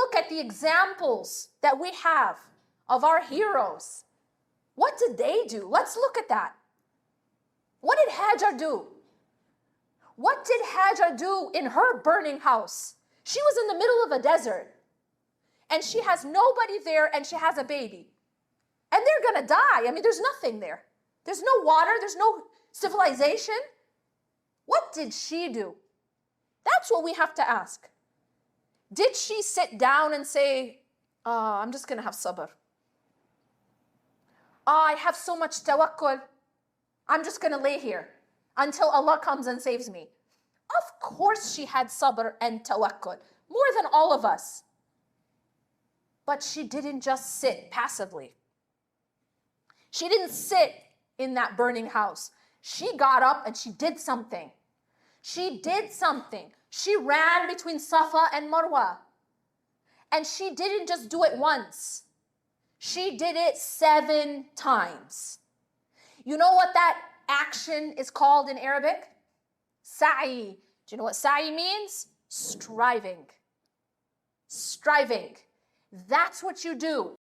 look at the examples that we have of our heroes, what did they do? Let's look at that. What did Hajar do? What did Hajar do in her burning house? She was in the middle of a desert, and she has nobody there, and she has a baby. And they're gonna die. I mean, there's nothing there. There's no water, there's no civilization. What did she do? That's what we have to ask. Did she sit down and say, I'm just gonna have sabr. I have so much tawakkul. I'm just gonna lay here until Allah comes and saves me. Of course she had sabr and tawakkul, more than all of us. But she didn't just sit passively. She didn't sit in that burning house. She got up and she did something. She did something. She ran between Safa and Marwa. And she didn't just do it once. She did it 7 times. You know what that action is called in Arabic? Sa'i. Do you know what sa'i means? Striving. Striving. That's what you do.